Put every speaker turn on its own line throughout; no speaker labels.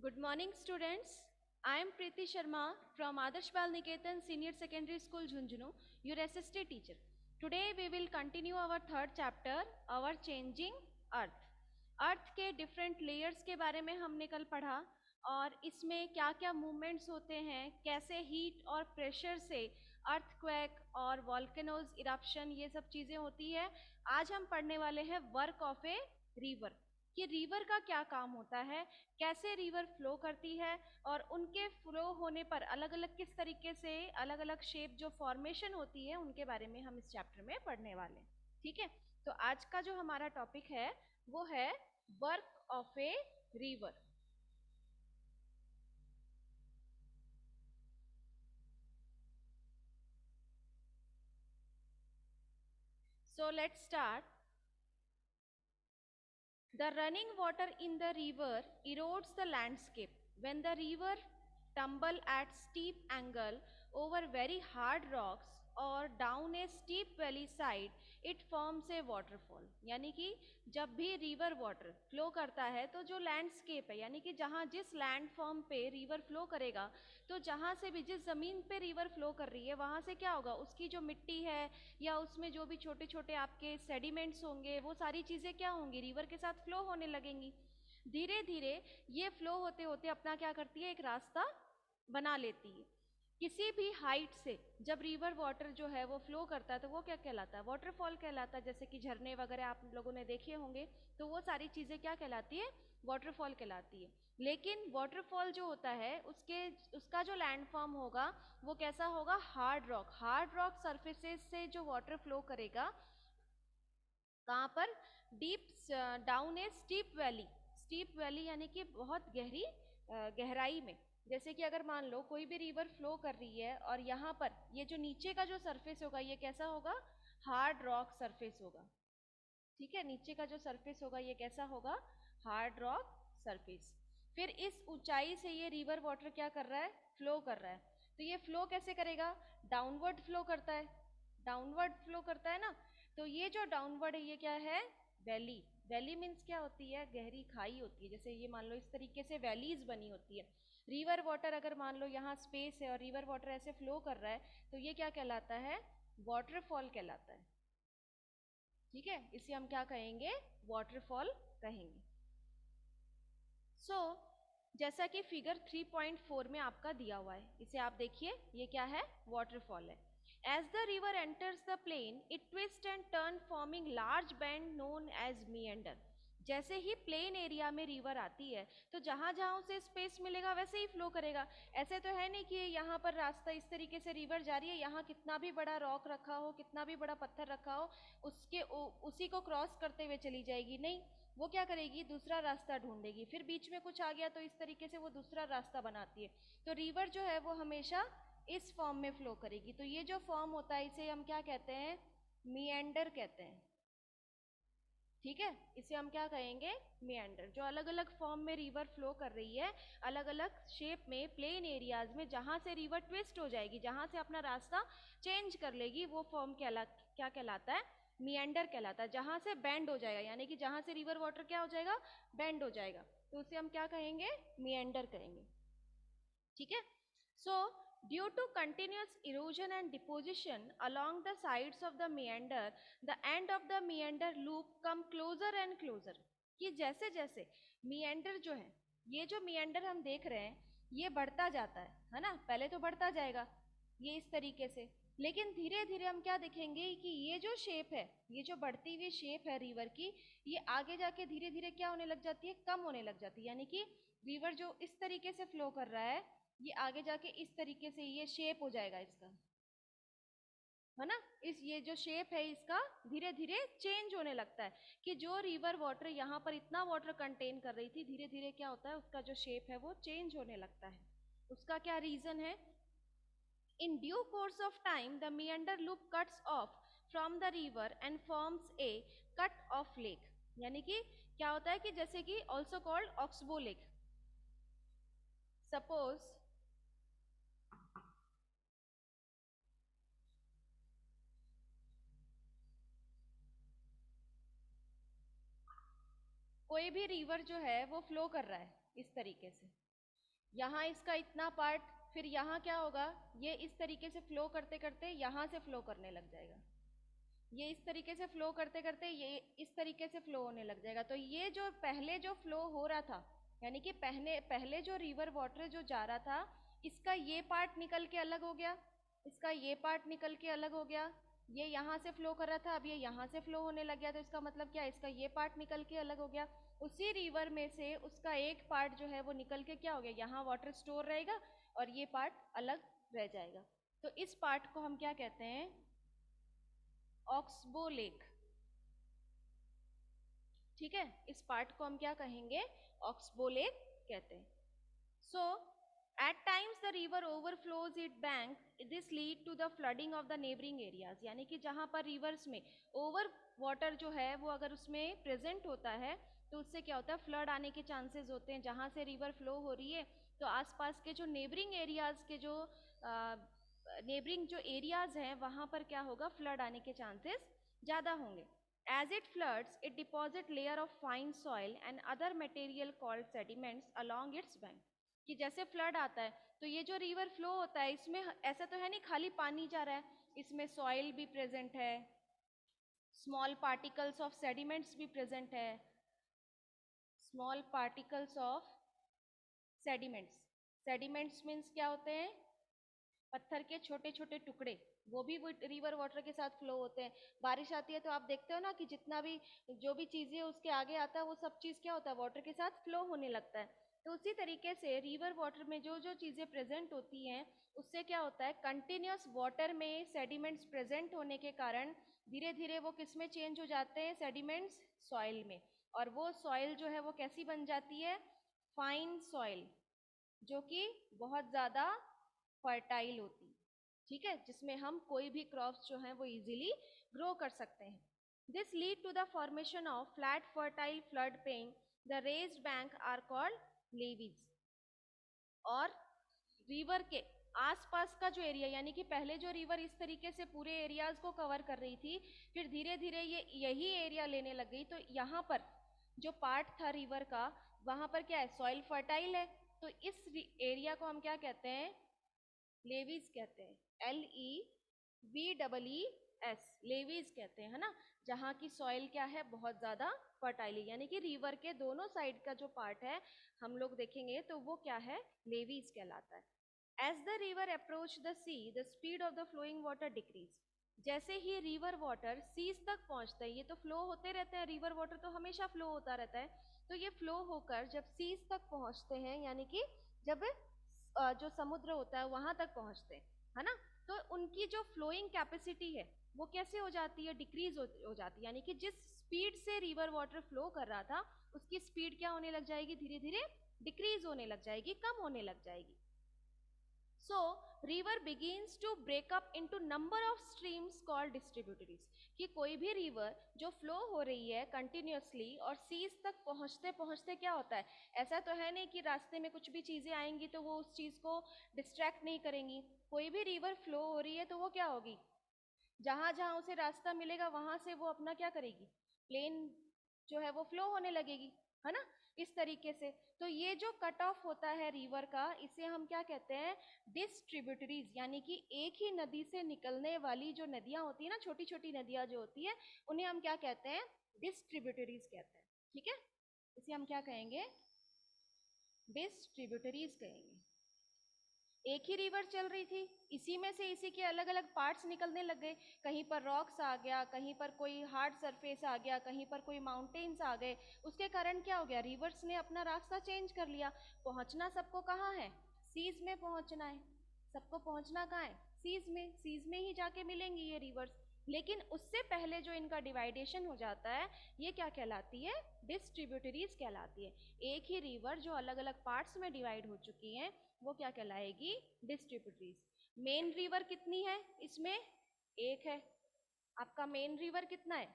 Good morning, students. I am Preeti Sharma from Adarsh Bal Niketan Senior Secondary School, Jhunjhunu, your SST teacher. Today we will continue our third chapter, our changing Earth. अर्थ के different layers के बारे में हमने कल पढ़ा और इसमें क्या क्या मूवमेंट्स होते हैं, कैसे हीट और प्रेशर से अर्थक्वेक और वॉल्केनोज इरप्शन ये सब चीज़ें होती है। आज हम पढ़ने वाले हैं वर्क ऑफ ए रिवर कि रिवर का क्या काम होता है, कैसे रिवर फ्लो करती है और उनके फ्लो होने पर अलग अलग किस तरीके से अलग अलग शेप जो फॉर्मेशन होती है उनके बारे में हम इस चैप्टर में पढ़ने वाले हैं। ठीक है, तो आज का जो हमारा टॉपिक है वो है work of a river. So let's start. The running water in the river erodes the landscape. When the river tumble at steep angle over very hard rocks or down a steep valley side, it forms a waterfall. यानी कि जब भी river water flow करता है तो जो landscape है यानी कि जहाँ जिस लैंड फॉर्म पे रिवर फ्लो करेगा, तो जहाँ से भी जिस ज़मीन पे रिवर फ्लो कर रही है वहाँ से क्या होगा, उसकी जो मिट्टी है या उसमें जो भी छोटे छोटे आपके सेडिमेंट्स होंगे वो सारी चीज़ें क्या होंगी, रिवर के साथ फ्लो होने लगेंगी। धीरे धीरे ये फ्लो होते होते अपना क्या करती है, एक रास्ता बना लेती है। किसी भी हाइट से जब रिवर वाटर जो है वो फ्लो करता है तो वो क्या कहलाता है, वाटरफॉल कहलाता है। जैसे कि झरने वगैरह आप लोगों ने देखे होंगे, तो वो सारी चीज़ें क्या कहलाती है, वाटरफॉल कहलाती है। लेकिन वाटरफॉल जो होता है उसके उसका जो लैंडफॉर्म होगा वो कैसा होगा, हार्ड रॉक सरफेसेस से जो वाटर फ्लो करेगा, कहाँ पर, डीप डाउन ए स्टीप वैली यानी कि बहुत गहरी गहराई में। जैसे कि अगर मान लो कोई भी रिवर फ्लो कर रही है और यहाँ पर ये जो नीचे का जो सरफेस होगा ये कैसा होगा, हार्ड रॉक सरफेस होगा। ठीक है, नीचे का जो सरफेस होगा ये कैसा होगा, हार्ड रॉक सरफेस। फिर इस ऊंचाई से ये रिवर वाटर क्या कर रहा है, फ्लो कर रहा है। तो ये फ्लो कैसे करेगा, डाउनवर्ड फ्लो करता है, डाउनवर्ड फ्लो करता है ना। तो ये जो डाउनवर्ड है ये क्या है, वैली। वैली मीन्स क्या होती है, गहरी खाई होती है। जैसे ये मान लो इस तरीके से वैलीज बनी होती है। रिवर वाटर अगर मान लो यहाँ स्पेस है और रिवर वाटर ऐसे फ्लो कर रहा है तो ये क्या कहलाता है, वाटरफॉल कहलाता है। ठीक है, इसे हम क्या कहेंगे, वाटरफॉल कहेंगे। सो जैसा कि फिगर 3.4 में आपका दिया हुआ है, इसे आप देखिए, ये क्या है, वाटरफॉल है। As the river enters the plain it twist and turn forming large bend known as meander. जैसे ही प्लेन एरिया में रिवर आती है तो जहां जहां उसे स्पेस मिलेगा वैसे ही फ्लो करेगा। ऐसे तो है नहीं कि यहाँ पर रास्ता इस तरीके से रिवर जा रही है, यहाँ कितना भी बड़ा रॉक रखा हो, कितना भी बड़ा पत्थर रखा हो, उसी को क्रॉस करते हुए चली जाएगी, नहीं। वो क्या करेगी, दूसरा रास्ता ढूंढेगी। फिर बीच में कुछ आ गया तो इस तरीके से वो दूसरा रास्ता बनाती है। तो रिवर जो है वो हमेशा इस फॉर्म में फ्लो करेगी। तो ये जो फॉर्म होता है इसे हम क्या कहते हैं, मिएंडर कहते हैं। ठीक है, इसे हम क्या कहेंगे, मिएंडर। जो अलग अलग फॉर्म में रिवर फ्लो कर रही है, अलग अलग शेप में प्लेन एरियाज में, जहां से रिवर ट्विस्ट हो जाएगी, जहां से अपना रास्ता चेंज कर लेगी, वो फॉर्म क्या कहलाता है, मिएंडर कहलाता है। जहां से बेंड हो जाएगा यानी कि जहां से रिवर वाटर क्या हो जाएगा, बेंड हो जाएगा, तो उसे हम क्या कहेंगे, मिएंडर कहेंगे। ठीक है, so due to continuous erosion and deposition along the sides of the meander, the end of the meander loop come closer and closer. कि जैसे जैसे मिएंडर जो है, ये जो मिएंडर हम देख रहे हैं ये बढ़ता जाता है ना, पहले तो बढ़ता जाएगा ये इस तरीके से, लेकिन धीरे धीरे हम क्या देखेंगे कि ये जो शेप है, ये जो बढ़ती हुई शेप है रिवर की, ये आगे जाके धीरे धीरे क्या होने लग जाती है, कम होने लग जाती है। यानी कि रिवर जो इस तरीके से फ्लो कर रहा है ये आगे जाके इस तरीके से ये शेप हो जाएगा इसका, है ना। इस ये जो शेप है इसका धीरे धीरे चेंज होने लगता है कि जो रिवर वाटर यहाँ पर इतना वाटर कंटेन कर रही थी, धीरे धीरे क्या होता है, उसका जो शेप है वो चेंज होने लगता है। उसका क्या रीजन है, in due course of time the meander loop cuts off from the river and forms a cut off lake. यानी कि क्या होता है कि जैसे कि also called oxbow lake. Suppose कोई भी रिवर जो है वो फ्लो कर रहा है इस तरीके से, यहाँ इसका इतना पार्ट, फिर यहाँ क्या होगा, ये इस तरीके से फ्लो करते करते यहाँ से फ्लो करने लग जाएगा, ये इस तरीके से फ्लो करते करते ये इस तरीके से फ्लो होने लग जाएगा। तो ये जो पहले जो फ्लो हो रहा था, यानी कि पहले पहले जो रिवर वाटर जो जा रहा था, इसका ये पार्ट निकल के अलग हो गया, इसका ये पार्ट निकल के अलग हो गया, ये यहाँ से फ्लो कर रहा था, अब ये यहाँ से फ्लो होने लग गया। तो इसका मतलब क्या है, इसका ये पार्ट निकल के अलग हो गया। उसी रिवर में से उसका एक पार्ट जो है वो निकल के क्या हो गया, यहाँ वाटर स्टोर रहेगा और ये पार्ट अलग रह जाएगा। तो इस पार्ट को हम क्या कहते हैं, ऑक्सबो लेक। ठीक है, इस पार्ट को हम क्या कहेंगे, ऑक्सबो लेक कहते हैं। So at times the river overflows it bank, this lead to the flooding of the neighbouring areas, यानी कि जहां पर रिवर्स में ओवर वाटर जो है वो अगर उसमें प्रेजेंट होता है तो उससे क्या होता है, फ्लड आने के चांसेस होते हैं। जहां से रिवर फ्लो हो रही है तो आसपास के जो नेबरिंग एरियाज के जो नेबरिंग जो एरियाज हैं वहां पर क्या होगा, फ्लड आने के चांसेस ज़्यादा होंगे। As it floods, it deposits layer of fine soil and other material called sediments along its bank. कि जैसे फ्लड आता है तो ये जो रिवर फ्लो होता है इसमें ऐसा तो है नहीं खाली पानी जा रहा है, इसमें सॉइल भी प्रेजेंट है, स्मॉल पार्टिकल्स ऑफ सेडिमेंट्स भी प्रेजेंट है, small particles of sediments. Sediments means क्या होते हैं, पत्थर के छोटे छोटे टुकड़े, वो भी रिवर वाटर के साथ फ्लो होते हैं। बारिश आती है तो आप देखते हो ना कि जितना भी जो भी चीजें उसके आगे आता है वो सब चीज क्या होता है, वाटर के साथ फ्लो होने लगता है। तो उसी तरीके से रिवर वाटर में जो जो चीजें प्रेजेंट होती हैं उससे क्या होता है, कंटिन्यूस वाटर में सेडिमेंट्स प्रेजेंट होने के कारण धीरे धीरे वो किस में चेंज हो जाते हैं, सेडिमेंट्स सॉइल में। और वो सॉइल जो है वो कैसी बन जाती है, फाइन सॉइल, जो कि बहुत ज्यादा फर्टाइल होती है। ठीक है, जिसमें हम कोई भी क्रॉप्स जो हैं वो इजीली ग्रो कर सकते हैं। This lead to the formation of flat fertile flood plain, the raised bank are called levees. और रिवर के आसपास का जो एरिया, यानी कि पहले जो रिवर इस तरीके से पूरे एरियाज को कवर कर रही थी, फिर धीरे धीरे ये यही एरिया लेने लग गई। तो यहाँ पर जो पार्ट था रिवर का, वहां पर क्या है, सॉइल फर्टाइल है। तो इस एरिया को हम क्या कहते हैं, लेवीज कहते हैं, LEVEES, लेवीज कहते हैं, है ना। जहाँ की सॉइल क्या है, बहुत ज्यादा फर्टाइल, यानी कि रिवर के दोनों साइड का जो पार्ट है हम लोग देखेंगे तो वो क्या है, लेवीज कहलाता है। As the river approach the sea, the speed of the flowing water decrease. जैसे ही रिवर वाटर सीज तक पहुंचता है, ये तो फ्लो होते रहते हैं, रिवर वाटर तो हमेशा फ्लो होता रहता है। तो ये फ्लो होकर जब सीज तक पहुंचते हैं, यानी कि जब जो समुद्र होता है वहां तक पहुंचते हैं, है ना, तो उनकी जो फ्लोइंग कैपेसिटी है वो कैसे हो जाती है, डिक्रीज हो जाती है। यानी कि जिस स्पीड से रिवर वाटर फ्लो कर रहा था उसकी स्पीड क्या होने लग जाएगी, धीरे धीरे डिक्रीज होने लग जाएगी, कम होने लग जाएगी। So, river begins to break up into number of streams called distributaries. कि कोई भी रिवर जो फ्लो हो रही है कंटिन्यूसली और सीज तक पहुंचते पहुंचते क्या होता है, ऐसा तो है नहीं कि रास्ते में कुछ भी चीजें आएंगी तो वो उस चीज को डिस्ट्रैक्ट नहीं करेंगी। कोई भी रिवर फ्लो हो रही है तो वो क्या होगी, जहां जहां उसे रास्ता मिलेगा वहां से वो अपना क्या करेगी, प्लेन जो है वो फ्लो होने लगेगी, है ना, इस तरीके से। तो ये जो कट ऑफ होता है रिवर का, इसे हम क्या कहते हैं, डिस्ट्रीब्यूटरीज, यानी कि एक ही नदी से निकलने वाली जो नदियां होती है ना, छोटी छोटी नदियां जो होती है, उन्हें हम क्या कहते हैं, डिस्ट्रीब्यूटरीज कहते हैं। ठीक है, इसे हम क्या कहेंगे, डिस्ट्रीब्यूटरीज कहेंगे। एक ही रिवर चल रही थी, इसी में से इसी के अलग अलग पार्ट्स निकलने लग गए, कहीं पर रॉक्स आ गया, कहीं पर कोई हार्ड सरफेस आ गया, कहीं पर कोई माउंटेन्स आ गए। उसके कारण क्या हो गया, रिवर्स ने अपना रास्ता चेंज कर लिया। पहुंचना सबको कहाँ है, सीज में पहुंचना है, सबको पहुंचना कहाँ है, सीज में ही जाके मिलेंगी ये रिवर्स। लेकिन उससे पहले जो इनका डिवाइडेशन हो जाता है, ये क्या कहलाती है, डिस्ट्रीब्यूटरीज कहलाती है। एक ही रिवर जो अलग अलग पार्ट्स में डिवाइड हो चुकी है वो क्या कहलाएगी, डिस्ट्रीब्यूटरीज। मेन रिवर कितनी है इसमें, एक है। आपका मेन रिवर कितना है,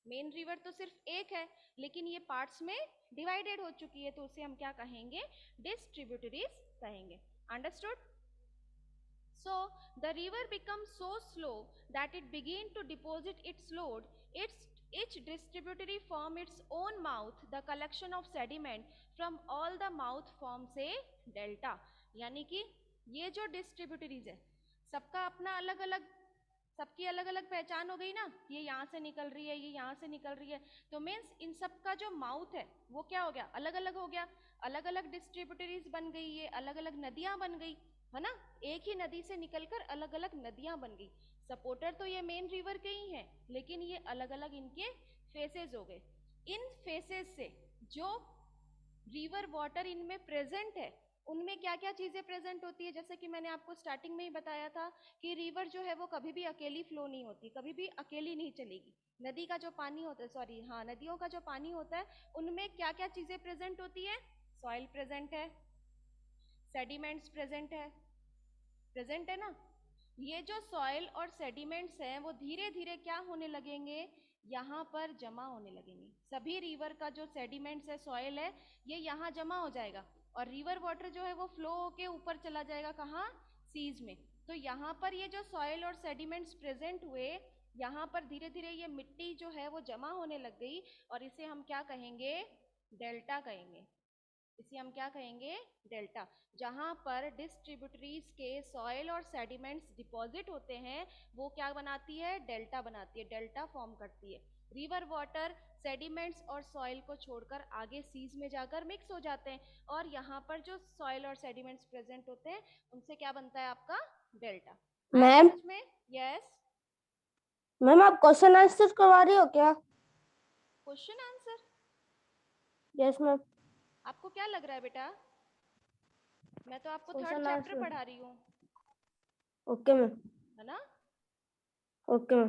मेन रिवर तो सिर्फ एक है, लेकिन ये पार्ट्स में डिवाइडेड हो चुकी है, तो उसे हम क्या कहेंगे, डिस्ट्रीब्यूटरीज कहेंगे। Understood. So the river becomes so slow that it begin to deposit its load. Each distributary form its own mouth. The collection of sediment from all the mouth forms a delta. यानी कि ये जो distributaries है सबका अपना अलग अलग, सबकी अलग अलग पहचान हो गई ना, ये यहाँ से निकल रही है, ये यहाँ से निकल रही है, तो मीन्स इन सब का जो माउथ है वो क्या हो गया, अलग अलग हो गया, अलग अलग डिस्ट्रीब्यूटरीज बन गई, ये अलग अलग नदियां बन गई है ना, एक ही नदी से निकलकर अलग अलग नदियां बन गई। सपोर्टर तो ये मेन रिवर के ही हैं, लेकिन ये अलग अलग इनके फेसेस हो गए। इन फेसेस से जो रिवर वाटर इनमें प्रेजेंट है उनमें क्या क्या चीजें प्रेजेंट होती है, जैसे कि मैंने आपको स्टार्टिंग में ही बताया था कि रिवर जो है वो कभी भी अकेली फ्लो नहीं होती, कभी भी अकेली नहीं चलेगी। नदी का जो पानी होता है, सॉरी हाँ, नदियों का जो पानी होता है उनमें क्या क्या चीजें प्रेजेंट होती है, सॉइल प्रेजेंट है, सेडिमेंट्स प्रेजेंट है ना। ये जो सॉइल और सेडिमेंट्स हैं वो धीरे धीरे क्या होने लगेंगे, यहाँ पर जमा होने लगेंगे। सभी रिवर का जो सेडिमेंट्स है, सॉइल है, ये यहाँ जमा हो जाएगा और रिवर वाटर जो है वो फ्लो होके ऊपर चला जाएगा, कहाँ, सीज में। तो यहाँ पर ये जो सॉइल और सेडिमेंट्स प्रेजेंट हुए, यहाँ पर धीरे धीरे ये मिट्टी जो है वो जमा होने लग गई और इसे हम क्या कहेंगे, डेल्टा कहेंगे। इसे हम क्या कहेंगे, डेल्टा। जहां पर डिस्ट्रीब्यूटरीज के सॉइल और सेडिमेंट्स डिपॉजिट होते हैं वो क्या बनाती है, डेल्टा बनाती है, डेल्टा फॉर्म करती है। रिवर वाटर सेडिमेंट्स और सॉइल को छोड़कर आगे सीज में जाकर मिक्स हो जाते हैं और यहाँ पर जो सॉइल और सेडिमेंट्स प्रेजेंट होते हैं उनसे क्या बनता है आपका, डेल्टा।
मैम,
में यस,
मैम आप क्वेश्चन आंसर करवा रही हो क्या?
Question answer,
yes ma'am.
आपको क्या लग रहा है बेटा, मैं तो आपको थर्ड
क्वेश्चन
चैप्टर
आंसर।
पढ़ा रही हूँ,
ओके मैम।
है ना।
Okay ma'am.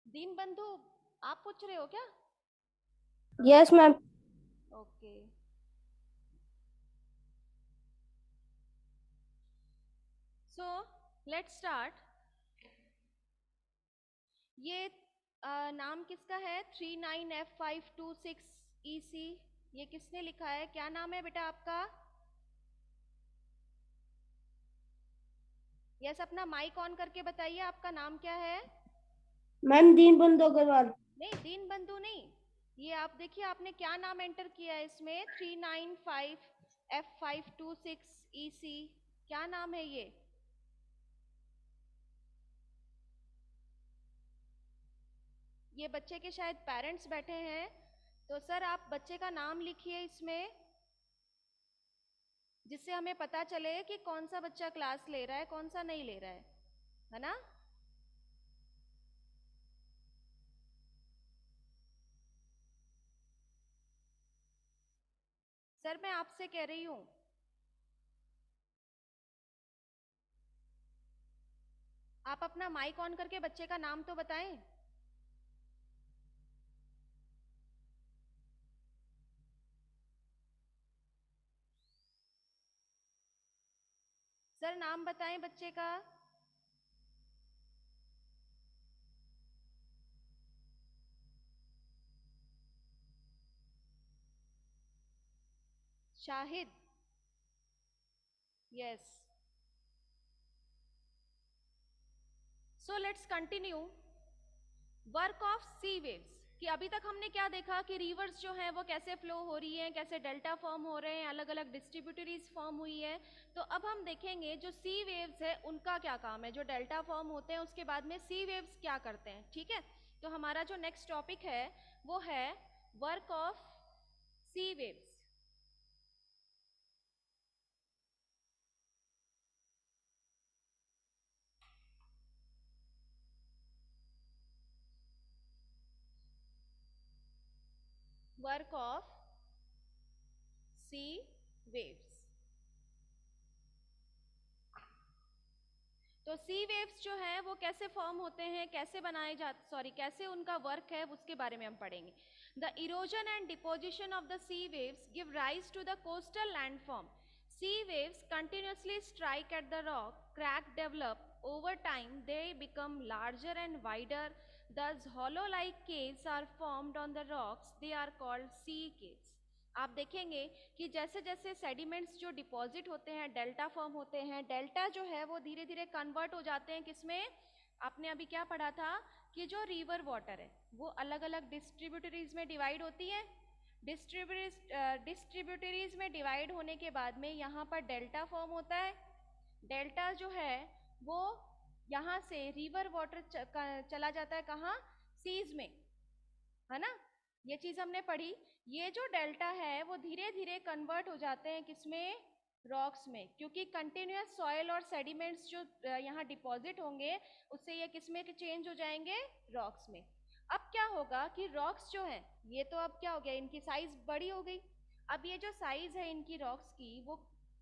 दीन बंधु, आप पूछ रहे हो क्या?
Yes ma'am.
Okay, so let's start. ये नाम किसका है, 39F526EC, ये किसने लिखा है, क्या नाम है बेटा आपका? यस, अपना माइक ऑन करके बताइए आपका नाम क्या है।
मैम दीनबंधु अग्रवाल।
नहीं, दीन बंधु नहीं, ये आप देखिए आपने क्या नाम एंटर किया है इसमें, 395F526EC, क्या नाम है ये? ये बच्चे के शायद पेरेंट्स बैठे हैं, तो सर आप बच्चे का नाम लिखिए इसमें, जिससे हमें पता चले कि कौन सा बच्चा क्लास ले रहा है कौन सा नहीं ले रहा है ना। सर मैं आपसे कह रही हूँ, आप अपना माइक ऑन करके बच्चे का नाम तो बताएं। सर नाम बताएं बच्चे का। Shahid, yes. So let's continue work of sea waves, कि अभी तक हमने क्या देखा कि रिवर्स जो है वो कैसे फ्लो हो रही है, कैसे डेल्टा फॉर्म हो रहे हैं, अलग अलग डिस्ट्रीब्यूटरीज फॉर्म हुई है। तो अब हम देखेंगे जो सी वेव्स है उनका क्या काम है, जो डेल्टा फॉर्म होते हैं उसके बाद में सी वेव्स क्या करते हैं, ठीक है। तो हमारा जो नेक्स्ट टॉपिक है वो है work of sea waves. Work of sea waves, तो सी वेव्स जो है वो कैसे फॉर्म होते हैं, कैसे बनाए जाते, सॉरी कैसे उनका वर्क है उसके बारे में हम पढ़ेंगे। The erosion and deposition of the sea waves give rise to the coastal landform. Sea waves continuously strike at the rock, crack develop. Over time, they become larger and wider. Thus, hollow-like caves are formed on the rocks. They are called sea caves. आप देखेंगे कि जैसे जैसे sediments जो deposit होते हैं delta form होते हैं, डेल्टा जो है वो धीरे धीरे कन्वर्ट हो जाते हैं किसमें, आपने अभी क्या पढ़ा था कि जो रिवर वाटर है वो अलग अलग डिस्ट्रीब्यूटरीज में डिवाइड होती है। डिस्ट्रीब्यूटरीज में डिवाइड होने के बाद में यहाँ पर डेल्टा फॉर्म होता है। डेल्टा जो है वो यहाँ से रिवर वाटर चला जाता है कहाँ, सीज में, है ना, ये चीज हमने पढ़ी। ये जो डेल्टा है वो धीरे धीरे कन्वर्ट हो जाते हैं किसमें, रॉक्स में, क्योंकि कंटिन्यूअस सॉइल और सेडिमेंट्स जो यहाँ डिपॉजिट होंगे उससे ये किसमें चेंज हो जाएंगे, रॉक्स में। अब क्या होगा कि रॉक्स जो है ये तो अब क्या हो गया, इनकी साइज बड़ी हो गई। अब ये जो साइज है इनकी रॉक्स की वो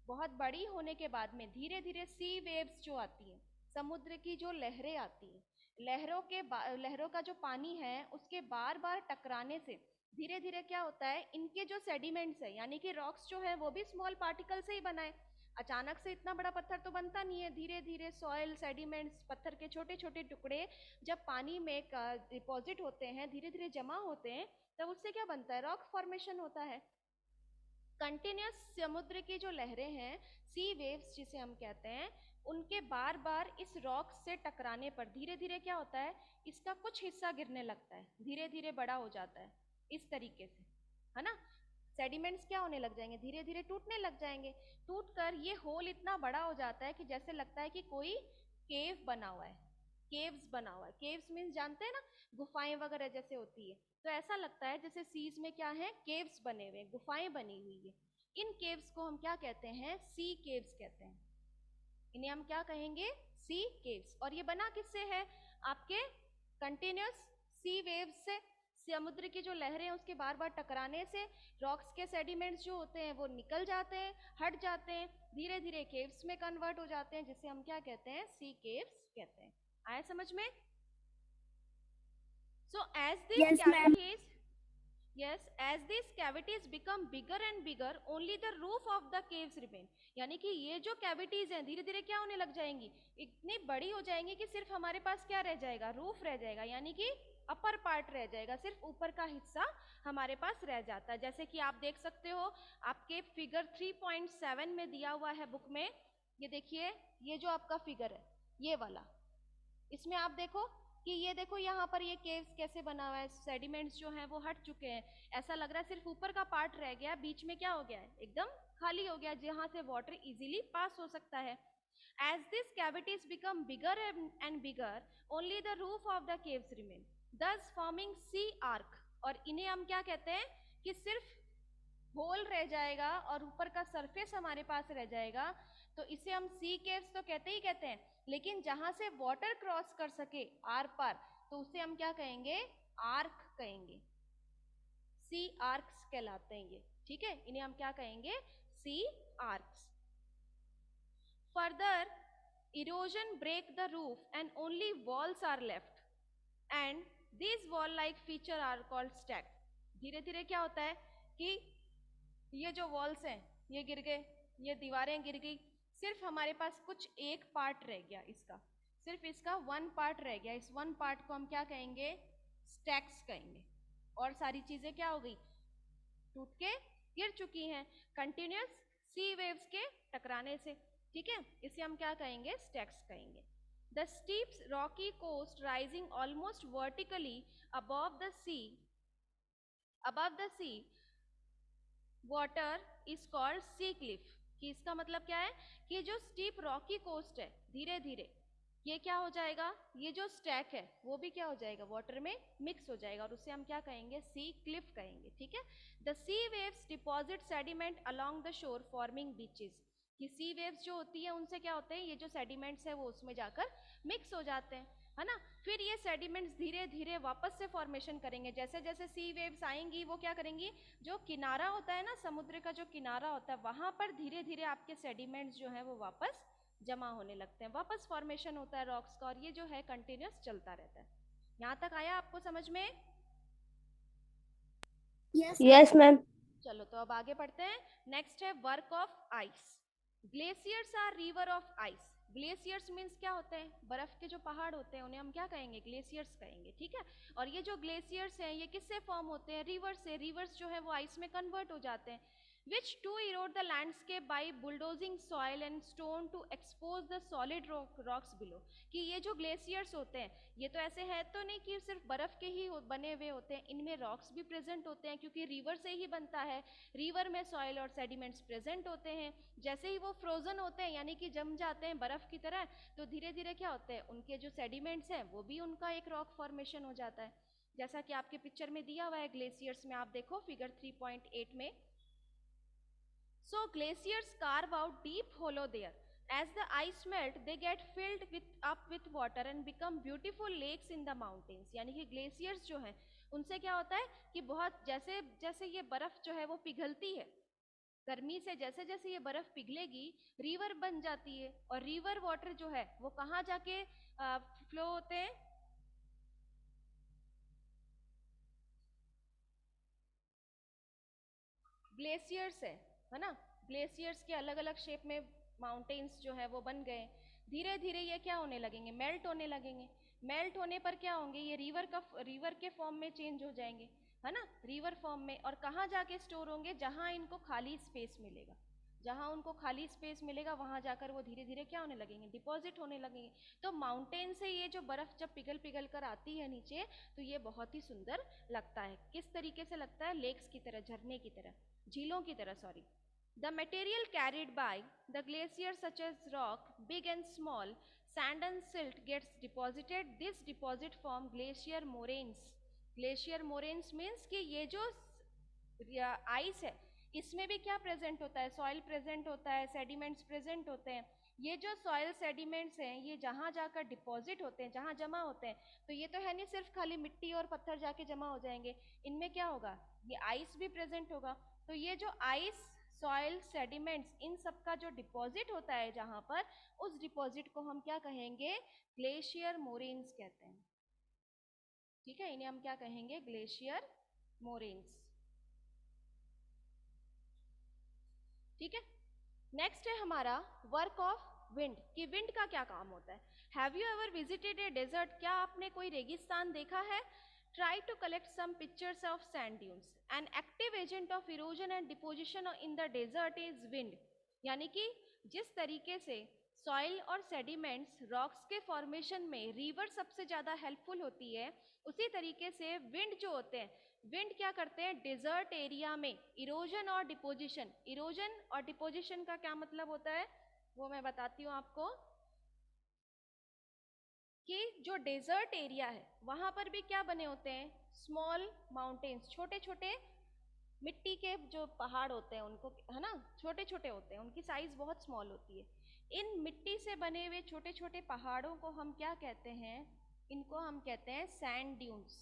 बहुत बड़ी होने के बाद में धीरे धीरे सी वेव्स जो आती हैं, समुद्र की जो लहरें आती हैं, लहरों का जो पानी है उसके बार बार टकराने से धीरे धीरे क्या होता है, इनके जो सेडिमेंट्स है यानी कि रॉक्स जो है वो भी स्मॉल पार्टिकल से ही बना है। अचानक से इतना बड़ा पत्थर तो बनता नहीं है, धीरे धीरे सॉइल सेडिमेंट्स, पत्थर के छोटे छोटे टुकड़े जब पानी में डिपॉजिट होते हैं, धीरे धीरे जमा होते हैं, तब उससे क्या बनता है, रॉक फॉर्मेशन होता है। कंटिन्यूस समुद्र की जो लहरें हैं, सी वेव्स जिसे हम कहते हैं, उनके बार बार इस रॉक से टकराने पर धीरे धीरे क्या होता है, इसका कुछ हिस्सा गिरने लगता है, धीरे धीरे बड़ा हो जाता है इस तरीके से, है ना। सेडिमेंट्स क्या होने लग जाएंगे, धीरे धीरे टूटने लग जाएंगे। टूटकर ये होल इतना बड़ा हो जाता है कि जैसे लगता है कि कोई केव बना हुआ है, केव्स बना हुआ है। केव्स मीन्स जानते हैं ना, गुफाएं वगैरह जैसे होती है, तो ऐसा लगता है जैसे सीज में क्या है, केव्स बने हुए, गुफाएं बनी हुई है। इन केव्स को हम क्या कहते हैं, सी केव्स कहते हैं। इन्हें हम क्या कहेंगे, सी केव्स। और ये बना किससे है, आपके कंटिन्यूस सी वेव्स से, समुद्र की जो लहरें हैं उसके बार बार टकराने से रॉक्स के सेडिमेंट्स जो होते हैं वो निकल जाते हैं, हट जाते हैं, धीरे धीरे केव्स में कन्वर्ट हो जाते हैं, जिसे हम क्या कहते हैं, सी केव्स कहते हैं। आया समझ में? So as these
Yes, ma'am.
cavities become bigger and bigger, only the roof of the caves remain. यानी कि ये जो कैविटीज हैं धीरे धीरे क्या होने लग जाएंगी, इतनी बड़ी हो जाएंगी कि सिर्फ हमारे पास क्या रह जाएगा, रूफ रह जाएगा, यानी कि अपर पार्ट रह जाएगा, सिर्फ ऊपर का हिस्सा हमारे पास रह जाता है। जैसे कि आप देख सकते हो आपके फिगर 3.7 में दिया हुआ है बुक में, ये देखिए, ये जो आपका फिगर है ये वाला, इसमें आप देखो कि ये देखो यहाँ पर ये केव्स कैसे बना हुआ है, सेडिमेंट्स जो हैं वो हट चुके हैं, ऐसा लग रहा है सिर्फ ऊपर का पार्ट रह गया, बीच में क्या हो गया है, एकदम खाली हो गया, जहाँ से वाटर इजीली पास हो सकता है। As these cavities become bigger and bigger, only the roof of the caves remain, thus forming sea arc. और इन्हें हम क्या कहते हैं कि सिर्फ होल रह जाएगा और ऊपर का सरफेस हमारे पास रह जाएगा, तो इसे हम सी केव्स तो कहते ही कहते हैं, लेकिन जहां से वाटर क्रॉस कर सके आर पार, तो उसे हम क्या कहेंगे, आर्क कहेंगे, सी आर्क्स कहलाते हैं ये, ठीक है, इन्हें हम क्या कहेंगे, sea arches. Further erosion break the roof and only walls are left, and this wall like feature are called stack. धीरे धीरे क्या होता है कि ये जो वॉल्स हैं ये गिर गए, ये दीवारें गिर गई, सिर्फ हमारे पास कुछ एक पार्ट रह गया, इसका सिर्फ इसका वन पार्ट रह गया, इस वन पार्ट को हम क्या कहेंगे, स्टैक्स कहेंगे, और सारी चीजें क्या हो गई, टूट के गिर चुकी हैं कंटिन्यूअस सी वेव्स के टकराने से, ठीक है, इसे हम क्या कहेंगे, स्टैक्स कहेंगे। The steep rocky coast rising almost vertically above the sea water is called sea cliff। कि इसका मतलब क्या है कि जो स्टीप रॉकी कोस्ट है धीरे धीरे ये क्या हो जाएगा, ये जो स्टैक है वो भी क्या हो जाएगा, वाटर में मिक्स हो जाएगा, और उसे हम क्या कहेंगे, सी क्लिफ कहेंगे, ठीक है। The sea waves deposit sediment along the shore forming beaches. कि सी वेव्स जो होती है उनसे क्या होते हैं, ये जो सेडिमेंट्स है वो उसमें जाकर मिक्स हो जाते हैं, है ना। फिर ये सेडिमेंट्स धीरे धीरे वापस से फॉर्मेशन करेंगे, जैसे जैसे सी वेव्स आएंगी वो क्या करेंगी, जो किनारा होता है ना, समुद्र का जो किनारा होता है वहां पर धीरे धीरे आपके सेडिमेंट्स जो है वो वापस जमा होने लगते हैं, वापस फॉर्मेशन होता है रॉक्स का, और ये जो है कंटिन्यूस चलता रहता है। यहाँ तक आया आपको समझ में?
Yes, ma'am.
चलो तो अब आगे बढ़ते हैं। नेक्स्ट है work of ice. Glaciers are river of ice. Glaciers means क्या होते हैं, बर्फ के जो पहाड़ होते हैं उन्हें हम क्या कहेंगे, ग्लेशियर्स कहेंगे, ठीक है। और ये जो ग्लेशियर्स हैं ये किससे फॉर्म होते हैं, रिवर से। रिवर्स जो है वो आइस में कन्वर्ट हो जाते हैं। which to erode the landscape by bulldozing soil and stone to expose the solid rocks below. कि ये जो ग्लेशियर्स होते हैं ये तो ऐसे है तो नहीं कि सिर्फ बर्फ के ही बने हुए होते हैं, इनमें रॉक्स भी प्रेजेंट होते हैं क्योंकि रिवर से ही बनता है, रिवर में सॉइल और सेडिमेंट्स प्रेजेंट होते हैं। जैसे ही वो फ्रोजन होते हैं यानी कि जम जाते हैं बर्फ की तरह, तो धीरे धीरे क्या होते हैं उनके जो सेडिमेंट्स हैं वो भी उनका एक रॉक फॉर्मेशन हो जाता है, जैसा कि आपके पिक्चर में दिया हुआ है ग्लेशियर्स में, आप देखो फिगर 3.8 में। So glaciers carve out deep hollow there. As the ice melt, they get filled up with water and become beautiful lakes in the mountains. यानी कि glaciers जो हैं उनसे क्या होता है कि बहुत जैसे जैसे ये बर्फ जो है वो पिघलती है, गर्मी से जैसे जैसे ये बर्फ पिघलेगी रिवर बन जाती है, और रिवर वाटर जो है वो कहाँ जाके फ्लो होते हैं, ग्लेशियर्स है ना। ग्लेशियर्स के अलग अलग शेप में माउंटेन्स जो है वो बन गए, धीरे धीरे ये क्या होने लगेंगे, मेल्ट होने लगेंगे। मेल्ट होने पर क्या होंगे, ये रिवर के फॉर्म में चेंज हो जाएंगे, है ना, रिवर फॉर्म में। और कहाँ जाके स्टोर होंगे, जहाँ इनको खाली स्पेस मिलेगा, जहाँ उनको खाली स्पेस मिलेगा वहाँ जाकर वो धीरे धीरे क्या होने लगेंगे, डिपॉजिट होने लगेंगे। तो माउंटेन से ये जो बर्फ जब पिघल पिघल कर आती है नीचे, तो ये बहुत ही सुंदर लगता है। किस तरीके से लगता है, लेक्स की तरह, झरने की तरह, झीलों की तरह, sorry. The material carried by the glaciers such as rock, big and small, sand and silt gets deposited. This deposit form glacier moraines. Glacier moraines means कि ये जो आइस है इसमें भी क्या प्रेजेंट होता है, सॉइल प्रेजेंट होता है, सेडिमेंट्स प्रेजेंट होते हैं। ये जो सॉइल सेडिमेंट्स हैं ये जहाँ जाकर डिपॉजिट होते हैं, जहाँ जमा होते हैं, तो ये तो है नहीं सिर्फ खाली मिट्टी और पत्थर जाके जमा हो जाएंगे, इनमें क्या होगा, ये आइस भी प्रेजेंट होगा। तो ये जो आइस, सॉइल, सेडिमेंट्स, इन सब का जो डिपॉजिट होता है जहाँ पर, उस डिपॉजिट को हम क्या कहेंगे, ग्लेशियर मोरेन्स कहते हैं। ठीक है, इन्हें हम क्या कहेंगे, ग्लेशियर मोरेन्स। ठीक है, नेक्स्ट है हमारा वर्क ऑफ विंड, कि विंड का क्या काम होता है। Have you ever visited a desert, क्या आपने कोई रेगिस्तान देखा है। Try to collect some pictures of sand dunes. An active agent of erosion and deposition in the desert is wind. यानी कि जिस तरीके से सॉइल और सेडिमेंट्स रॉक्स के फॉर्मेशन में रिवर सबसे ज़्यादा हेल्पफुल होती है, उसी तरीके से विंड जो होते हैं, विंड क्या करते हैं, डेजर्ट एरिया में इरोजन और डिपोजिशन। इरोजन और डिपोजिशन का क्या मतलब होता है वो मैं बताती हूँ आपको, कि जो डेजर्ट एरिया है वहाँ पर भी क्या बने होते हैं, स्मॉल माउंटेन्स, छोटे छोटे मिट्टी के जो पहाड़ होते हैं उनको, है ना, छोटे छोटे होते हैं, उनकी साइज बहुत स्मॉल होती है। इन मिट्टी से बने हुए छोटे छोटे पहाड़ों को हम क्या कहते हैं, इनको हम कहते हैं सैंड ड्यून्स।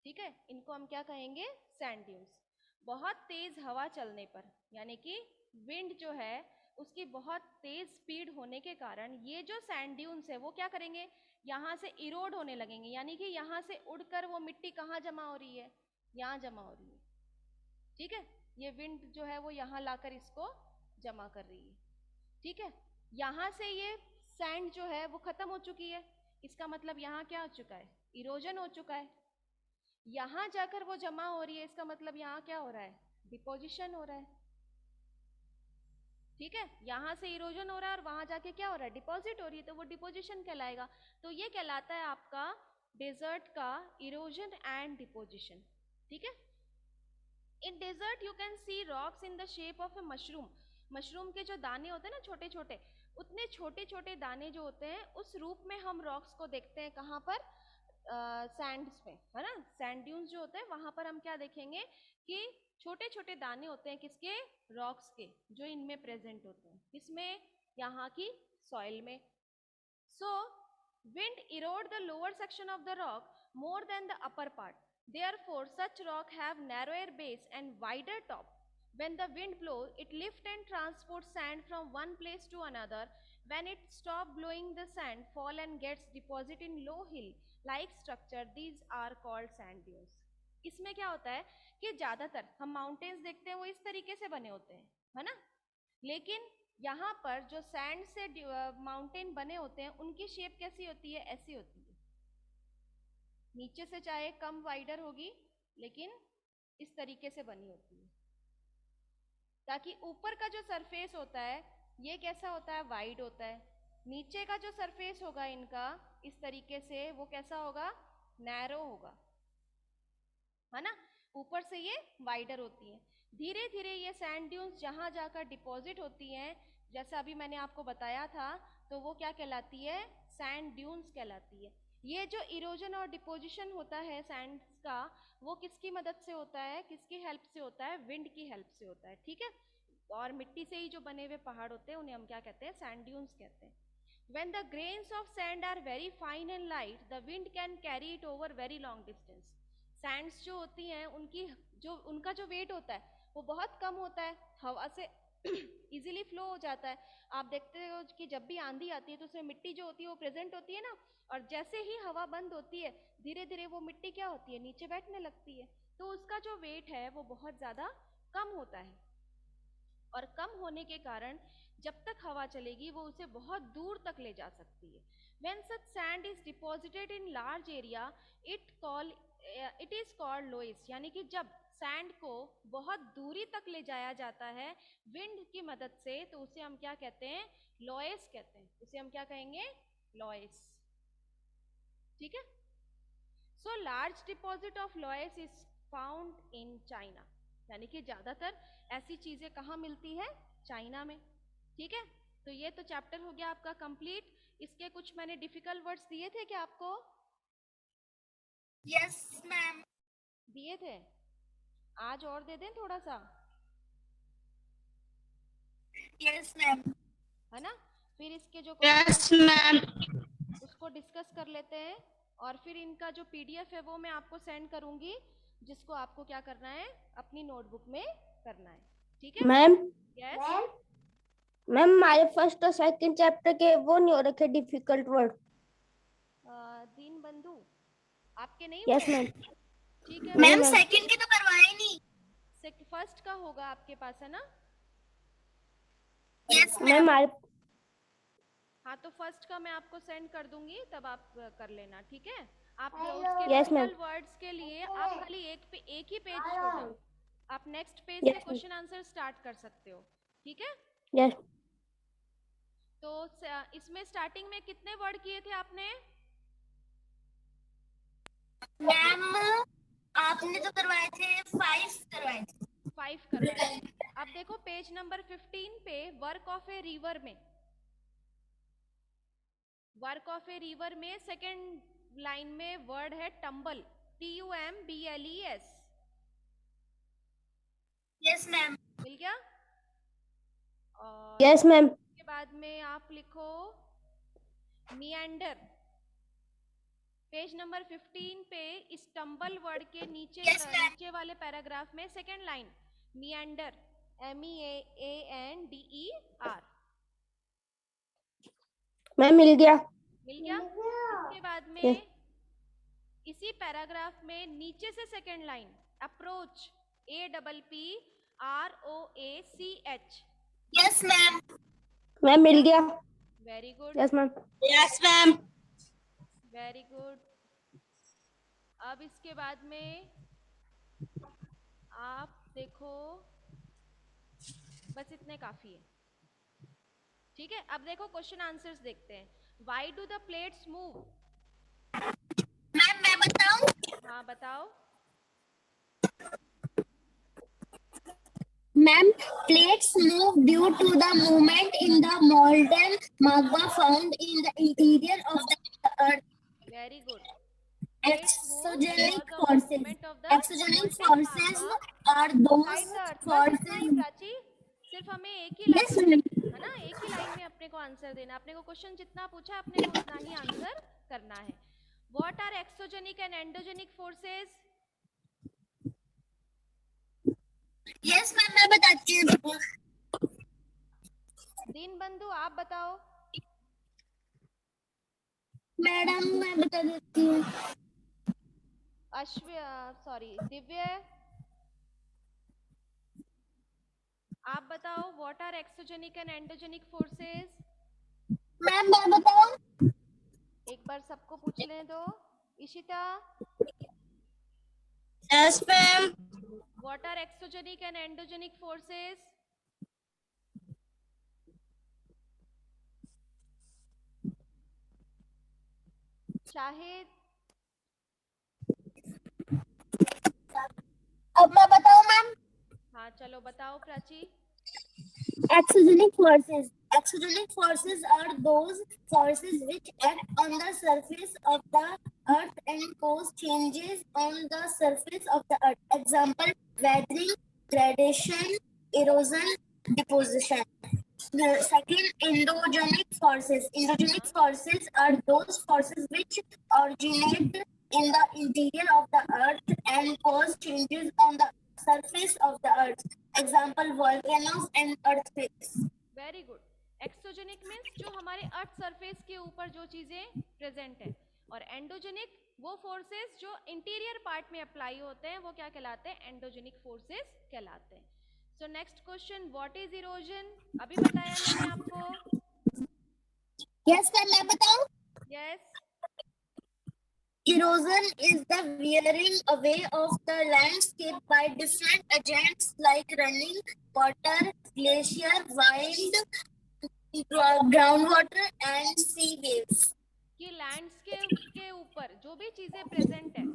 ठीक है, इनको हम क्या कहेंगे, सैंड ड्यून्स। बहुत तेज हवा चलने पर, यानी कि विंड जो है उसकी बहुत तेज स्पीड होने के कारण ये जो सैंड ड्यून्स है वो क्या करेंगे, यहाँ से इरोड होने लगेंगे, यानी कि यहाँ से उड़कर वो मिट्टी कहाँ जमा हो रही है, यहाँ जमा हो रही है। ठीक है, ये विंड जो है वो यहाँ लाकर इसको जमा कर रही है। ठीक है, यहाँ से ये सैंड जो है वो खत्म हो चुकी है, इसका मतलब यहाँ क्या हो चुका है, इरोजन हो चुका है। यहाँ जाकर वो जमा हो रही है, इसका मतलब यहाँ क्या हो रहा है, डिपोजिशन हो रहा है। ठीक है, यहाँ से इरोजन हो रहा है और वहां जाके क्या हो रहा है, डिपॉजिट हो रही है, तो वो डिपोजिशन कहलाएगा। तो ये कहलाता है आपका डेजर्ट का इरोजन एंड डिपोजिशन। ठीक है, in desert you can see rocks in the shape of a mushroom. Mushroom के जो दाने होते हैं ना छोटे छोटे, उतने छोटे छोटे दाने जो होते हैं उस रूप में हम रॉक्स को देखते हैं, कहाँ पर, सैंड्स में, है ना, सैंड ड्यून्स जो होते हैं वहां पर हम क्या देखेंगे कि छोटे छोटे दाने होते हैं, किसके, रॉक्स के, जो इनमें प्रेजेंट होते हैं, किसमें, यहाँ की सॉइल में। So wind erode the lower section of the rock more than the upper part. Therefore, such rock have narrower base and wider top. When the wind blows, it lifts and transports sand from one place to another. When it stops blowing, the sand fall and gets deposited in low hill-like structure. These are called sand dunes. इसमें क्या होता है कि ज़्यादातर हम mountains देखते हैं वो इस तरीके से बने होते हैं, है ना, लेकिन यहाँ पर जो सैंड से माउंटेन बने होते हैं उनकी शेप कैसी होती है, ऐसी होती है, नीचे से चाहे कम वाइडर होगी लेकिन इस तरीके से बनी होती है। ताकि ऊपर का जो सरफेस होता है ये कैसा होता है, वाइड होता है। नीचे का जो सरफेस होगा इनका इस तरीके से, वो कैसा होगा, नैरो होगा, है ना। ऊपर से ये वाइडर होती है। धीरे धीरे ये सैंड ड्यून्स जहां जाकर डिपॉजिट होती हैं, जैसा अभी मैंने आपको बताया था, तो वो क्या कहलाती है, सैंड ड्यून्स कहलाती है। ये जो इरोजन और डिपोजिशन होता है सैंड का, वो किसकी मदद से होता है, किसकी हेल्प से होता है, विंड की हेल्प से होता है, ठीक है। और मिट्टी से ही जो बने हुए पहाड़ होते हैं उन्हें हम क्या कहते हैं, सैंड ड्यून्स कहते हैं। When the grains of sand are very fine and light, the wind can carry it over very long distance. Sands जो होती हैं उनका जो वेट होता है वो बहुत कम होता है, हवा से इजीली फ्लो हो जाता है। आप देखते हो कि जब भी आंधी आती है तो उसमें मिट्टी जो होती है वो प्रेजेंट होती है ना, और जैसे ही हवा बंद होती है धीरे धीरे वो मिट्टी क्या होती है, नीचे बैठने लगती है। तो उसका जो वेट है वो बहुत ज़्यादा कम होता है, और कम होने के कारण जब तक हवा चलेगी वो उसे बहुत दूर तक ले जा सकती है। When such sand is deposited in large area, it is called loess, यानी कि जब सैंड को बहुत दूरी तक ले जाया जाता है विंड की मदद से, तो उसे हम क्या कहते हैं, लॉयस कहते हैं। उसे हम क्या कहेंगे, लॉयस, ठीक है। So large deposit of loess is found in China, यानी कि ज्यादातर ऐसी चीजें कहाँ मिलती है, चाइना में, ठीक है। तो ये तो चैप्टर हो गया आपका कंप्लीट। इसके कुछ मैंने डिफिकल्ट वर्ड्स दिए थे क्या आपको?
Yes ma'am.
दिए थे, आज और दे दें थोड़ा सा,
यस मैम।
है ना। फिर इसके जो
यस मैम।
उसको डिस्कस कर लेते हैं, और फिर इनका जो पीडीएफ है वो मैं आपको सेंड करूंगी, जिसको आपको क्या करना है, अपनी नोटबुक में करना है, ठीक है।
मैम
यस
मैम हमारे फर्स्ट और सेकंड चैप्टर के वो नहीं हो रखे डिफिकल्ट वर्ड।
दीन बंधु आपके नहीं
यस
हुए?
मैम।
ठीक है,
मैम
मैम।
सेकंड के तो करवाए नहीं।
फर्स्ट का होगा आपके पास, है ना।
Yes
ma'am
ma'am.
हमारे
हाँ, तो फर्स्ट का मैं आपको सेंड कर दूंगी, तब आप कर लेना, ठीक है। आप
Hello.
उसके
Yes, ma'am.
डिफिकल्ट वर्ड्स के लिए आप खाली एक ही पेज छोड़ना, आप नेक्स्ट पेज
Yes,
से
ma'am.
क्वेश्चन आंसर स्टार्ट कर सकते हो, ठीक है।
यस
तो इसमें स्टार्टिंग में कितने वर्ड किए थे आपने?
मैम आपने तो करवाए थे 5 करवाए थे।
5 करवाए थे। अब देखो पेज नंबर 15 पे वर्क ऑफ ए रिवर में, वर्क ऑफ ए रिवर में सेकेंड लाइन में वर्ड है टम्बल, TUMBLES,
यस मैम।
मिल गया। और
यस मैम।
के बाद में आप लिखो मिएंडर, पेज नंबर 15 पे इस टम्बल वर्ड के नीचे
Yes, ma'am.
नीचे वाले पैराग्राफ में सेकेंड लाइन मिएंडर, MEANDER,
मैम मिल गया।
मिल गया। इसके बाद में
Yes.
इसी पैराग्राफ में नीचे से second line approach, APPROACH,
yes ma'am.
Ma'am मिल गया।
Very good,
yes ma'am.
Yes ma'am.
Very good. अब इसके बाद में आप देखो, बस इतने काफी है, ठीक है। अब देखो क्वेश्चन आंसर्स देखते हैं। Why do the plates move?
Ma'am मैं बताऊं?
हाँ बताओ।
Ma'am plates move due to the movement in the molten magma found in the interior of the earth.
Very good.
Exogenic forces. Exogenic forces are those forces.
Prachi, सिर्फ हमें एक ही
Yes,
line,
ma'am.
है ना, एक ही लाइन में अपने को answer देना। अपने को क्वेश्चन जितना पूछा अपने को उतना ही आंसर करना है। What are exogenic and endogenic forces?
Yes, ma'am मैं बताती हूँ।
दीन बंधु आप बताओ।
मैडम मैं बता देती हूँ।
दिव्य आप बताओ। What are exogenic and endogenic forces?
Ma'am मैं बताऊं?
एक बार सबको पूछने दो। Ishita,
Yes, ma'am.
What are exogenic and endogenic forces? Shahid,
अब मैं बताऊं मैम?
हाँ चलो बताओ Prachi.
Exogenic forces. Exogenic forces are those forces which act on the surface of the earth and cause changes on the surface of the earth. Example: weathering, gradation, erosion, deposition. The second, endogenic forces. Endogenic forces are those forces which originate in the interior of the earth and cause changes on the surface of the earth. Example: volcanoes and earthquakes.
Very good. Exogenic means जो हमारे earth surface के ऊपर जो चीजें present है, और endogenic वो forces जो इंटीरियर पार्ट में अप्लाई होते हैं, वो क्या कहलाते हैं? एंडोजेनिक फोर्सेस कहलाते हैं। So next question, what is erosion? अभी बताया मैंने आपको।
Yes, ma'am, मैं बताऊं?
Yes.
Erosion is the wearing away of the landscape by different agents like running water, glacier, wind, groundwater, and sea waves.
कि landscape के ऊपर जो भी चीजें प्रेजेंट है,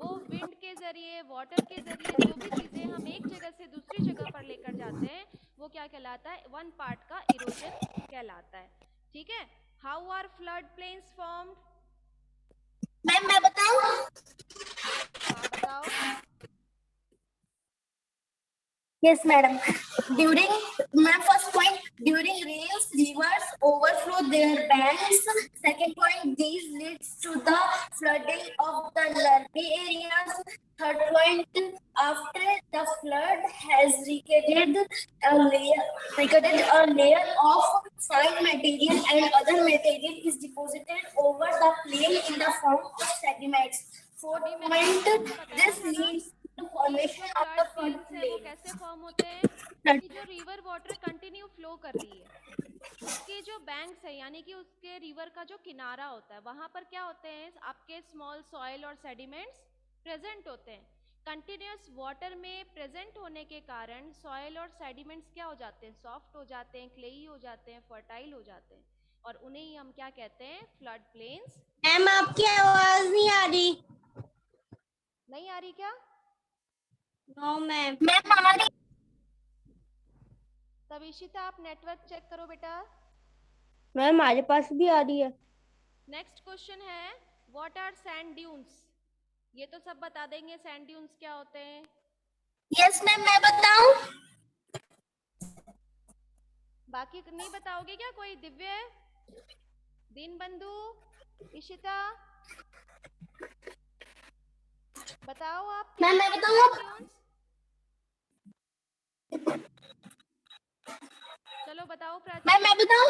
वो विंड के जरिए, वाटर के जरिए, जो भी चीजें हम एक जगह से दूसरी जगह पर लेकर जाते हैं, वो क्या कहलाता है? वन पार्ट का इरोजन कहलाता है। ठीक है। How are flood plains formed?
Ma'am मैं बताऊं?
हाँ बताओ।
Yes, madam. During my first point, during rains, rivers overflow their banks. Second point, these leads to the flooding of the larvae areas. Third point, after the flood has recreated a layer of fine material and other material is deposited over the plain in the form of sediments. Fourth
अभी मैंने
point,
आपको बताया
this
था ना
leads to
कि
formation
जो
of the
flood
flood
plains है वो
plain.
कैसे फॉर्म होते हैं? कि जो रिवर वाटर कंटिन्यू फ्लो कर रही है, उसके जो बैंक्स है, यानी कि उसके रिवर का जो किनारा होता है, वहां पर क्या होते हैं? आपके स्मॉल सॉइल और सेडिमेंट्स प्रेजेंट होते हैं। कंटिन्यूअस वाटर में प्रेजेंट होने के कारण सॉइल और सेडिमेंट्स क्या हो जाते हैं? सॉफ्ट हो जाते हैं, क्लेई हो जाते हैं, फर्टाइल हो जाते हैं, और उन्हें ही हम क्या कहते हैं? Flood plains.
मैम आपकी आवाज नहीं आ रही।
नहीं आ रही क्या?
No ma'am.
मैम हमारी
तब इशिता आप नेटवर्क चेक करो बेटा।
मैम हमारे पास भी आ रही है।
नेक्स्ट क्वेश्चन है, व्हाट आर सैंड ड्यून्स? ये तो सब बता देंगे सैंड ड्यून्स क्या होते हैं।
यस मैम मैं बताऊं?
बाकी नहीं बताओगे क्या? कोई दिव्य, दीनबंधु, इशिता, बताओ आप क्या
मैम मैं
होते हैं
बताऊं?
Sand dunes? चलो बताओ प्राची।
मैम मैं बताऊं?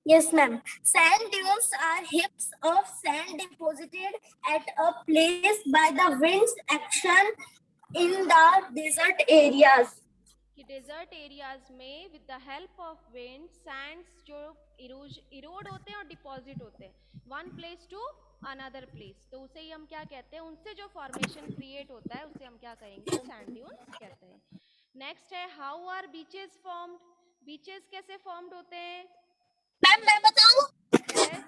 Yes, ma'am. Sand dunes are heaps of sand deposited at a place by the wind's action in the desert areas.
कि डेजर्ट एरियाज में with the help of wind sands जो erode होते हैं और डिपॉजिट होते हैं one place to another place, तो उसे ही हम क्या कहते हैं? उनसे जो फॉर्मेशन क्रिएट होता है उसे हम क्या कहेंगे? सैंड ड्यून्स कहते हैं। नेक्स्ट है, how are beaches formed? Beaches कैसे फॉर्म्ड होते हैं?
मैम मैं बताऊं?
Yes.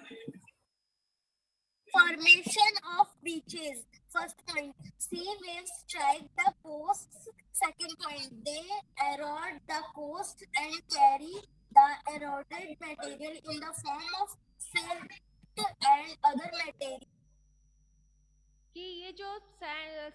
Formation of beaches. First point, sea waves strike the coasts. Second point, they erode the coast and carry the eroded material in the form of silt and other material.
कि ये जो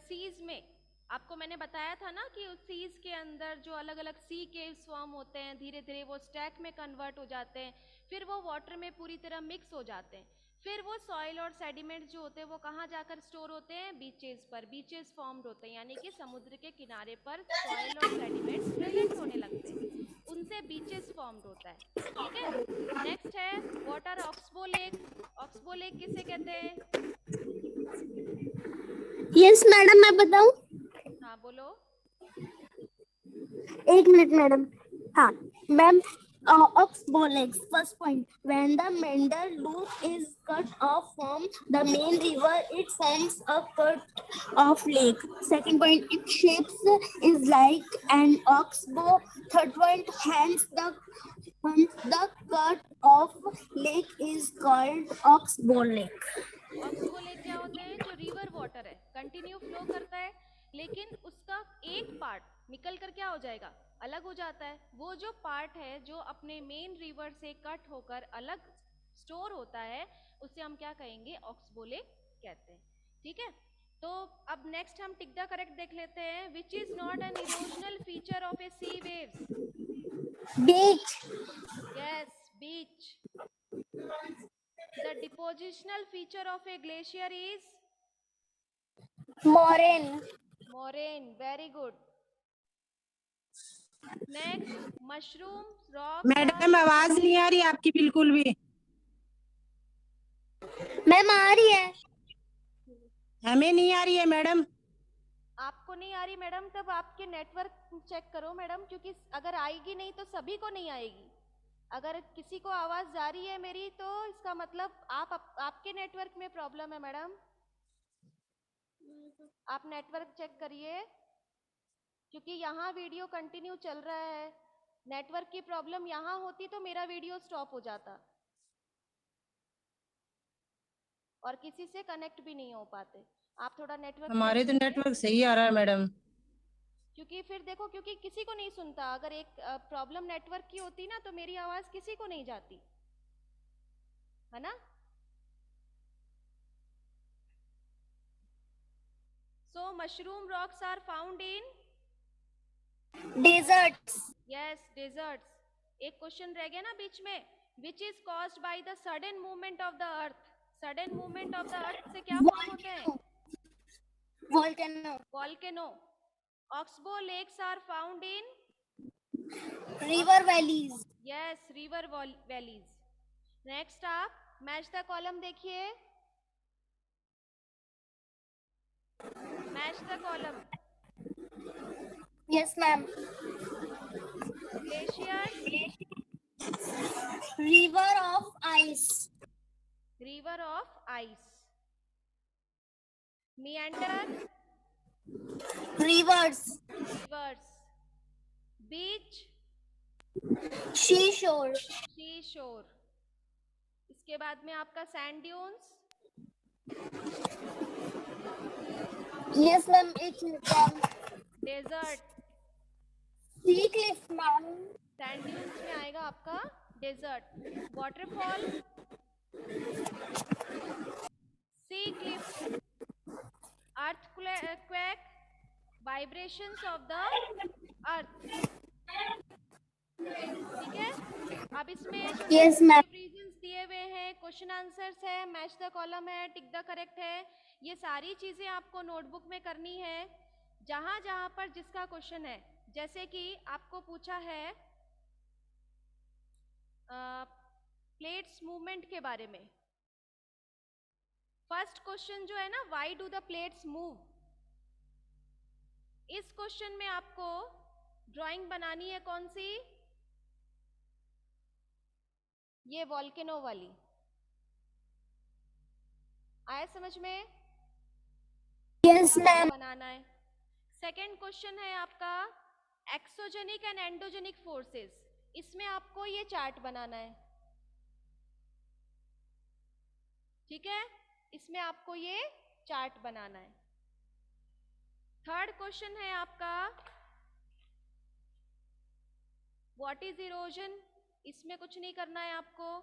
seize में, आपको मैंने बताया था ना कि उस सीज के अंदर जो अलग अलग सी केव्स फॉर्म होते हैं, धीरे धीरे वो स्टैक में कन्वर्ट हो जाते हैं, फिर वो वाटर में पूरी तरह मिक्स हो जाते हैं, फिर वो सॉइल और सेडिमेंट्स जो होते हैं वो कहाँ जाकर स्टोर होते हैं? बीचेस पर। बीचेस फॉर्म्ड होते हैं, यानी कि समुद्र के किनारे पर सॉइल और सेडिमेंट्स प्रेजेंट होने लगते हैं, उनसे बीचेस फॉर्म्ड होता है। ठीक है। नेक्स्ट है, what are oxbow lake? Oxbow lake किसे कहते हैं?
Yes, madam, मैं बताऊं?
हाँ बोलो।
एक मिनट मैडम। हाँ ma'am, oxbow lakes. First point, when the Mender loop is cut off from the main river, it forms a cut off lake. Second point, its shapes is like an oxbow. Third point, hence the cut off lake is called oxbow lake.
Oxbow lake क्या होते हैं? जो river water है, continue flow करता है, लेकिन उसका एक पार्ट निकल कर क्या हो जाएगा? अलग हो जाता है। वो जो पार्ट है जो अपने मेन रिवर से कट होकर अलग स्टोर होता है, उसे हम क्या कहेंगे? ऑक्सबो लेक कहते हैं। ठीक है, तो अब नेक्स्ट हम टिक द करेक्ट देख लेते हैं। Which is not an erosional feature of a sea waves?
Beach.
Yes, beach. The depositional feature of a glacier is
Moraine.
moraine. Very good. Next, mushroom rocks
madam
are.
आवाज नहीं आ रही आपकी बिल्कुल भी।
Ma'am आ रही है।
हमें नहीं आ रही है मैडम।
आपको नहीं आ रही मैडम? तब आपके नेटवर्क चेक करो मैडम, क्योंकि अगर आएगी नहीं तो सभी को नहीं आएगी। अगर किसी को आवाज जा रही है मेरी, तो इसका मतलब आपके नेटवर्क में प्रॉब्लम है मैडम। आप नेटवर्क चेक करिए, क्योंकि यहाँ वीडियो कंटिन्यू चल रहा है। नेटवर्क की प्रॉब्लम यहाँ होती तो मेरा वीडियो स्टॉप हो जाता और किसी से कनेक्ट भी नहीं हो पाते। आप थोड़ा नेटवर्क
हमारे तो नेटवर्क सही आ रहा है मैडम।
क्योंकि फिर देखो, क्योंकि किसी को नहीं सुनता। अगर एक प्रॉब्लम नेटवर्क की होती ना, तो मेरी आवाज किसी को नहीं जाती, है ना? So mushroom rocks are found in
Deserts.
yes deserts. एक क्वेश्चन रह गया ना बीच में, which is caused by the sudden movement of the earth. sudden movement of the earth से क्या फॉर्म होते हैं?
Volcano.
Volcano. Oxbow lakes are found in
River valleys.
yes river valleys. Next आप मैच द कॉलम देखिए। Match the column.
Yes, ma'am.
Glaciers,
River of ice.
river of ice. Meander,
Rivers.
rivers. Beach,
Seashore.
seashore. इसके बाद में आपका sand dunes,
Yes, ma'am. It's
desert.
sea cliff, ma'am.
sand dunes में आएगा आपका desert. Waterfall, sea cliff, earthquake, vibrations of the earth. ठीक है, अब इसमें
Yes, ma'am.
रीजंस दिए हुए हैं, क्वेश्चन आंसर्स है, मैच द कॉलम है, टिक द करेक्ट है। ये सारी चीजें आपको नोटबुक में करनी है, जहां जहां पर जिसका क्वेश्चन है। जैसे कि आपको पूछा है प्लेट्स मूवमेंट के बारे में। फर्स्ट क्वेश्चन जो है ना, why do the plates move, इस क्वेश्चन में आपको ड्राइंग बनानी है कौन सी? ये वॉल्केनो वाली। आया समझ में?
Yes, ma'am.
बनाना है। सेकेंड क्वेश्चन है आपका एक्सोजेनिक एंड एंडोजेनिक फोर्सेस। इसमें आपको ये चार्ट बनाना है, ठीक है? इसमें आपको ये चार्ट बनाना है। थर्ड क्वेश्चन है आपका व्हाट इज इरोजन। इसमें कुछ नहीं करना है आपको।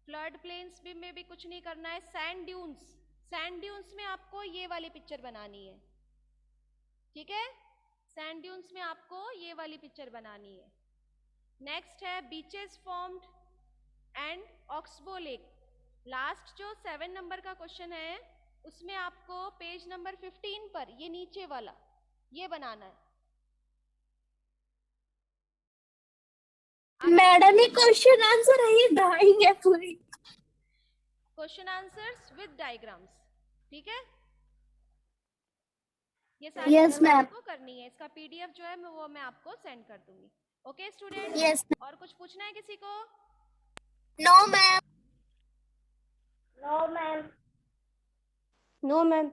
फ्लड प्लेन्स में भी कुछ नहीं करना है। सैंड ड्यून्स, सैंड ड्यून्स में आपको ये वाली पिक्चर बनानी है, ठीक है? सैंड ड्यून्स में आपको ये वाली पिक्चर बनानी है। नेक्स्ट है beaches formed and oxbow lake. Last जो 7 नंबर का क्वेश्चन है, उसमें आपको पेज नंबर 15 पर ये नीचे वाला ये बनाना है।
मैडम ये क्वेश्चन आंसर है, ये ड्राइंग है पूरी।
क्वेश्चन आंसर्स विद डायग्राम्स, ठीक है? ये सारी
Yes,
चीजें
ma'am.
आपको करनी है। इसका पीडीएफ जो है वो मैं आपको सेंड कर दूंगी। Okay student?
Yes.
और कुछ पूछना है किसी को?
No, ma'am. No, ma'am.
No, ma'am.